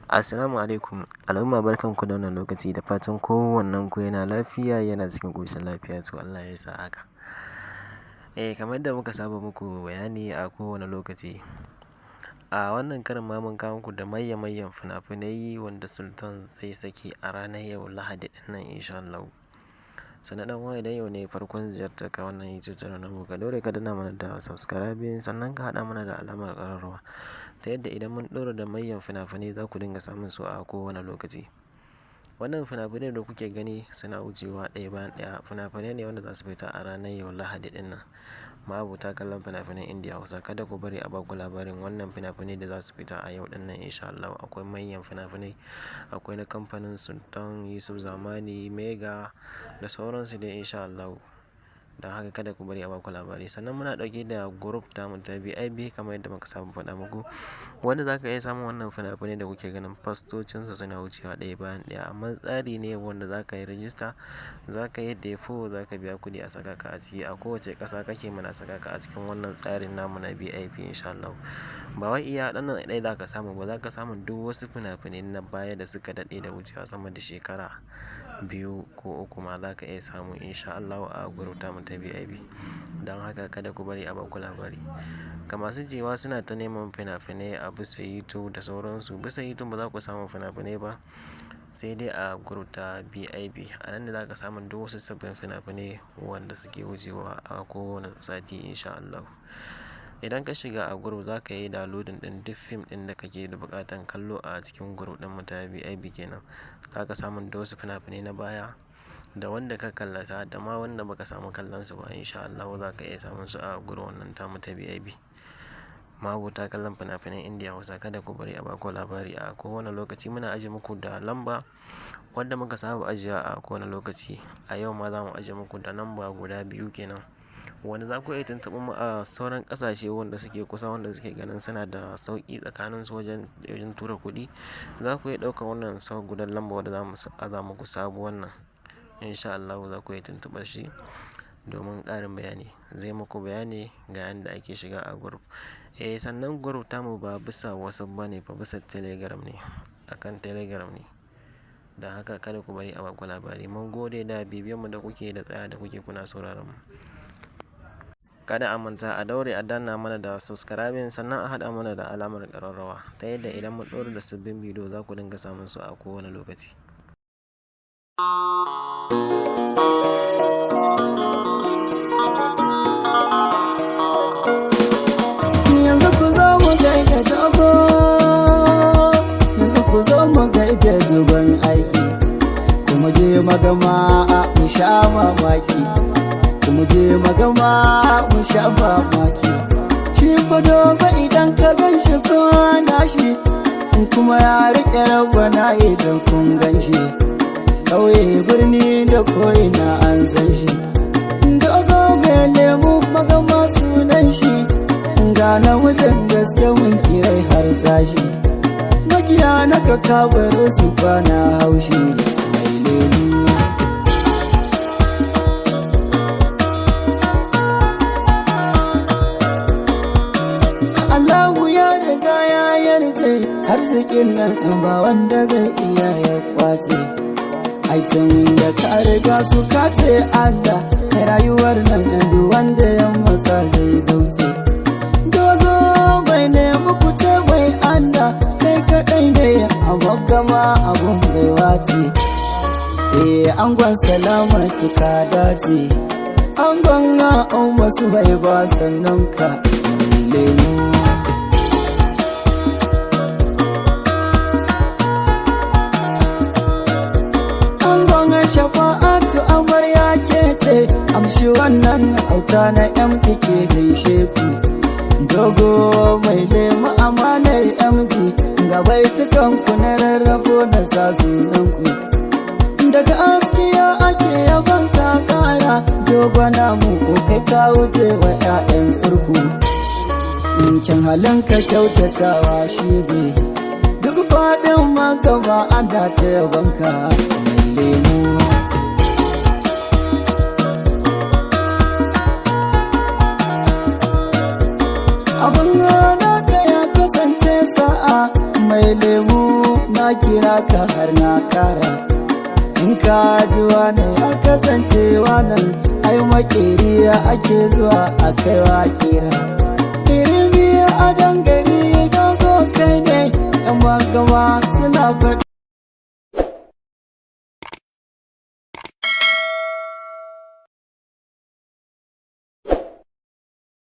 Assalamu alaikum, al'umma barkanku da wannan lokaci da fatan kowannen ku yana lafiya yana cikin ƙoshin lafiya to Allah ya sa haka. Kamar da muka saba muku bayani a kowane lokaci. A wannan karin ma mun kawo muku da mayyan fina-finai wanda Sultan zai saki a ranar yau Lahadi ɗin nan insha Allah. Sannan ɗan uwa idan yau ne farkon ziyartar ka wannan YouTube channel namu ka daure ka danna mana da subscribing sannan ka haɗa mana da alamar ƙararrawa ta yadda idan mun ɗora da mayyan fina-finai za ku dinga samun su a kowane lokaci. Wannan fina-finai da kuke gani suna wucewa ɗaya bayan ɗaya fina-finai ne wanda za su fita a ranar yau Lahadi ɗin nan. Ma'abota kallon fina-finan Indiya Hausa kada ku bari a baku labarin wannan fina-finai da za su fita a yau ɗin nan insha Allah. Akwai manyan fina-finai, akwai na kamfanin Sultan, Yusuf Zamani, Mega da sauransu dai insha Allah. Don haka kada ku bari a baku labari. Sannan muna ɗauke da group tamu ta VIP kamar yadda muka saba faɗa muku, wanda za ka iya samun wannan fina-finai da kuke ganin fastocinsu suna wucewa ɗaya bayan ɗaya. Amma tsari ne wanda za ka yi rajista, za ka yi defo, za ka biya kuɗi a saka ka a ciki. A kowace ƙasa kake muna saka ka a cikin wannan tsarin namu na VIP insha Allah. Ba wai iya ɗan ɗaya za ka samu ba, za ka samu duk wasu fina-finai na baya da suka daɗe da wucewa sama da shekara 2 ko 3 ma za ka iya samu insha Allah a group tamu ta VIP. Don haka kada ku bari a baku labari. Ga masu cewa suna ta neman fina-finai a bisa YouTube da sauransu, bisa YouTube ba za ku samu fina-finai ba sai dai a group ta VIP. A nan ne za ka samu duk wasu sabbin fina-finai wanda suke wucewa a kowane sati insha Allah. Idan ka shiga a group za ka yi downloading ɗin duk fim ɗin da kake da buƙatan kallo a cikin group ɗin mu ta VIP kenan. Za ka samu duk wasu fina-finai na baya da wanda ka kallasa da ma wanda baka samu kallon su ba insha Allah za ka iya samun su a group wannan tamu ta VIP. Ma'abota kallon fina-finan Indiya Hausa kada ku bari a baku labari. A kowane lokaci muna ajiye muku da lamba wanda muka saba ajiye a kowane lokaci. A yau ma za mu ajiye muku da lamba guda 2 kenan, wanda za ku iya tuntuɓar mu a sauran ƙasashe wanda suke kusa, wanda suke ganin suna da sauƙi tsakanin su wajen tura kuɗi. Za ku iya ɗaukar wannan gudan lamba wanda za mu aza muku sabuwar nan insha Allah. za ku iya tuntuɓar shi domin ƙarin bayani. Zai muku bayani ga yadda ake shiga a group. Sannan group tamu ba bisa WhatsApp bane ba, bisa Telegram ne, akan Telegram ne. Don haka kada ku bari a baku labari. Mun gode da bibiyan mu da kuke da tsaya da kuke kuna sauraron mu. Kada a manta a daure a danna mana da subscribing sannan a haɗa mana da alamar ƙararrawa ta yadda idan mun ɗora da sabbin bidiyo za ku dinga samun su a kowane lokaci. Yanzu ku zo mu gaida dogo, yanzu ku zo mu gaida dogon aiki, kuma je magama mu sha mamaki, kuma je magama mu sha mamaki. Shi fa dogo idan ka gan shi ko nashi, kuma ya riƙe rabana idan kun gan shi. Ƙauye birni da ko'ina an san shi, dogo mai lemu magama sunan shi. Ga namijin gaske mun kirai har sashi, makiya na ka kabar su bana haushi mai lemu. Allahu ya riga ya yarje arzikin nan ba wanda zai iya ya kwace. Aitin da ka riga su kace Allah ya rayuwar nan duk wanda ya matsa zai zauce. Dogo bai nemi kuce mai Allah kai kaɗai ne a magama abun bai wace. Angon salamatu ka dace, angon na'un wasu bai ba sannan ka lemu. Shafa'atu amarya ke ce, amshi wannan auta na MG ke gaishe ku. Dogo mai lemu amanar MG, ga baitukan ku na rarrafo da sa sunan ku. Daga askiya ake yaban kakara, dogo namu kai ka wuce wa 'ya'yan surku. Kin halin ka kyautatawa shi ne, duk faɗin magaba ana ta yabanka mai lemu. Abin gana ka ya kasance sa'a mai lemu na kira ka har na kara. In ka ji wani ya kasance wannan ai makeri ake zuwa a kaiwa kira. Irimi a dangare dogo kai ne yan magama suna faɗi